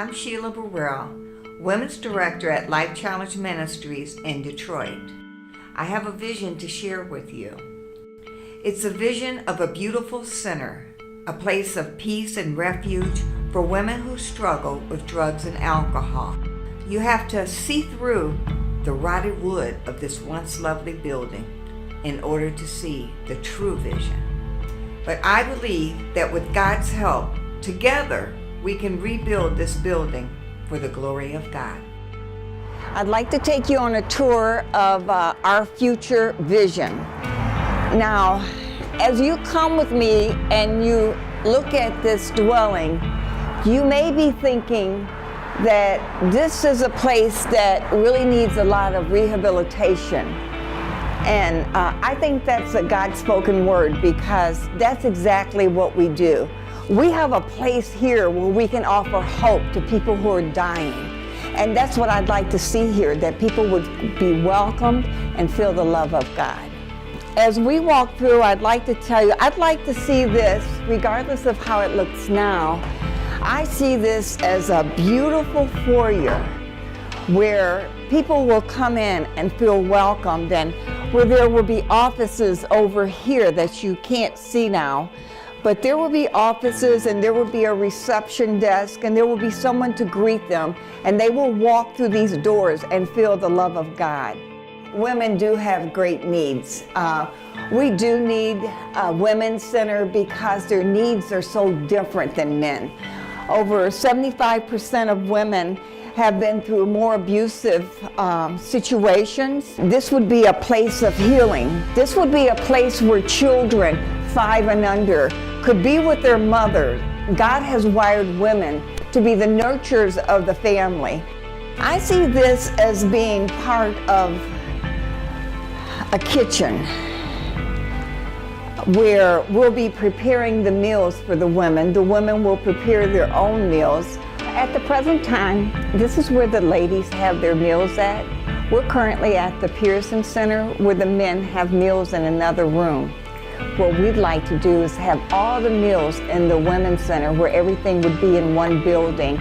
I'm Sheila Burrell, Women's Director at Life Challenge Ministries in Detroit. I have a vision to share with you. It's a vision of a beautiful center, a place of peace and refuge for women who struggle with drugs and alcohol. You have to see through the rotted wood of this once lovely building in order to see the true vision. But I believe that with God's help, together we can rebuild this building for the glory of God. I'd like to take you on a tour of our future vision. Now, as you come with me and you look at this dwelling, you may be thinking that this is a place that really needs a lot of rehabilitation. And I think that's a God-spoken word, because that's exactly what we do. We have a place here where we can offer hope to people who are dying. And that's what I'd like to see here, that people would be welcomed and feel the love of God. As we walk through, I'd like to tell you, I'd like to see this, regardless of how it looks now, I see this as a beautiful foyer where people will come in and feel welcomed, and where there will be offices over here that you can't see now. But there will be offices, and there will be a reception desk, and there will be someone to greet them, and they will walk through these doors and feel the love of God. Women do have great needs. We do need a women's center because their needs are so different than men. Over 75% of women have been through more abusive situations. This would be a place of healing. This would be a place where children 5 and under could be with their mother. God has wired women to be the nurturers of the family. I see this as being part of a kitchen where we'll be preparing the meals for the women. The women will prepare their own meals. At the present time, this is where the ladies have their meals at. We're currently at the Pearson Center, where the men have meals in another room. What we'd like to do is have all the meals in the Women's Center, where everything would be in one building.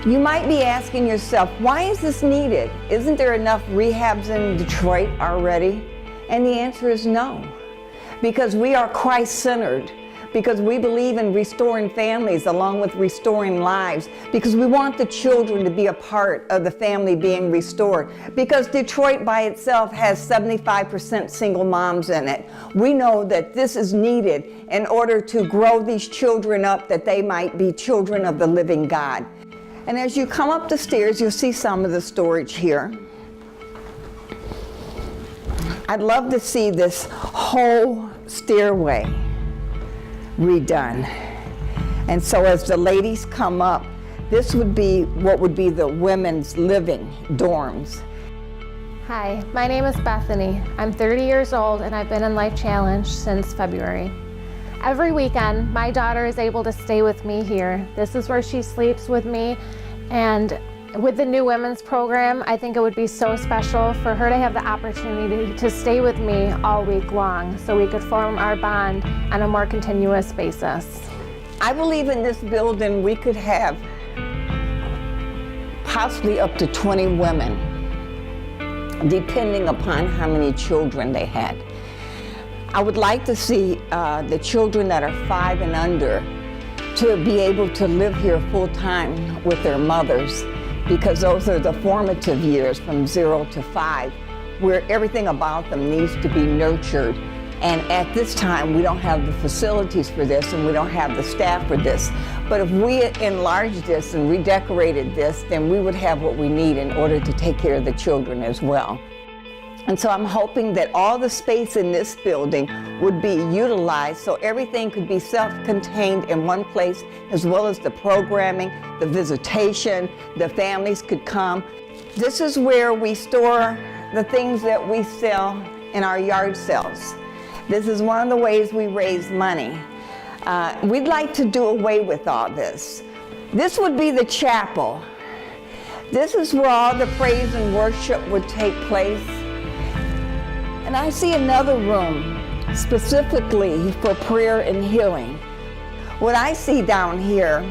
You might be asking yourself, why is this needed? Isn't there enough rehabs in Detroit already? And the answer is no. Because we are Christ-centered. Because we believe in restoring families along with restoring lives. Because we want the children to be a part of the family being restored. Because Detroit by itself has 75% single moms in it. We know that this is needed in order to grow these children up, that they might be children of the living God. And as you come up the stairs, you'll see some of the storage here. I'd love to see this whole stairway redone. And so as the ladies come up, this would be what would be the women's living dorms. Hi, my name is Bethany. I'm 30 years old and I've been in Life Challenge since February. Every weekend, my daughter is able to stay with me here. This is where she sleeps with me, and with the new women's program, I think it would be so special for her to have the opportunity to stay with me all week long, so we could form our bond on a more continuous basis. I believe in this building we could have possibly up to 20 women, depending upon how many children they had. I would like to see the children that are 5 and under to be able to live here full time with their mothers, because those are the formative years from 0 to 5, where everything about them needs to be nurtured. And at this time, we don't have the facilities for this, and we don't have the staff for this. But if we enlarged this and redecorated this, then we would have what we need in order to take care of the children as well. And so I'm hoping that all the space in this building would be utilized so everything could be self-contained in one place, as well as the programming, the visitation, the families could come. This is where we store the things that we sell in our yard sales. This is one of the ways we raise money. We'd like to do away with all this. This would be the chapel. This is where all the praise and worship would take place. And I see another room specifically for prayer and healing. What I see down here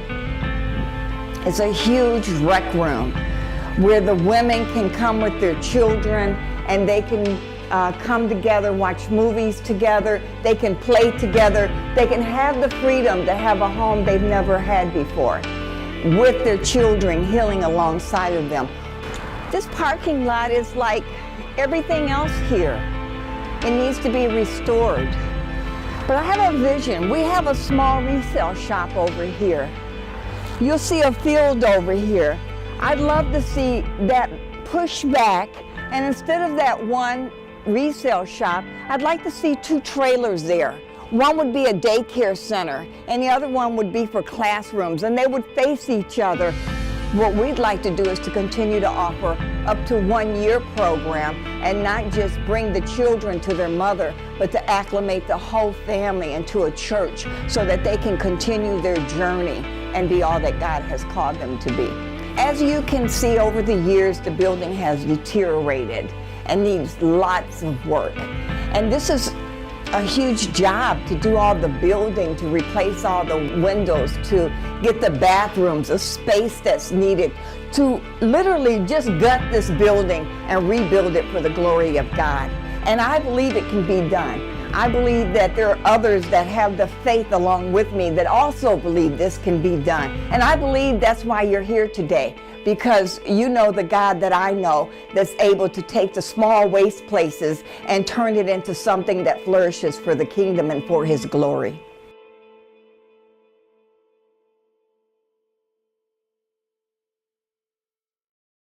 It's a huge rec room where the women can come with their children and they can come together, watch movies together, they can play together, they can have the freedom to have a home they've never had before, with their children healing alongside of them. This parking lot is like everything else here. It needs to be restored. But I have a vision. We have a small resale shop over here. You'll see a field over here. I'd love to see that pushed back, and instead of that one resale shop, I'd like to see 2 trailers there. One would be a daycare center, and the other one would be for classrooms, and they would face each other. What we'd like to do is to continue to offer up to 1-year program and not just bring the children to their mother, but to acclimate the whole family into a church so that they can continue their journey and be all that God has called them to be. As you can see, over the years, the building has deteriorated and needs lots of work. And this is a huge job to do all the building, to replace all the windows, to get the bathrooms, the space that's needed, to literally just gut this building and rebuild it for the glory of God. And I believe it can be done. I believe that there are others that have the faith along with me that also believe this can be done. And I believe that's why you're here today, because you know the God that I know that's able to take the small waste places and turn it into something that flourishes for the kingdom and for His glory.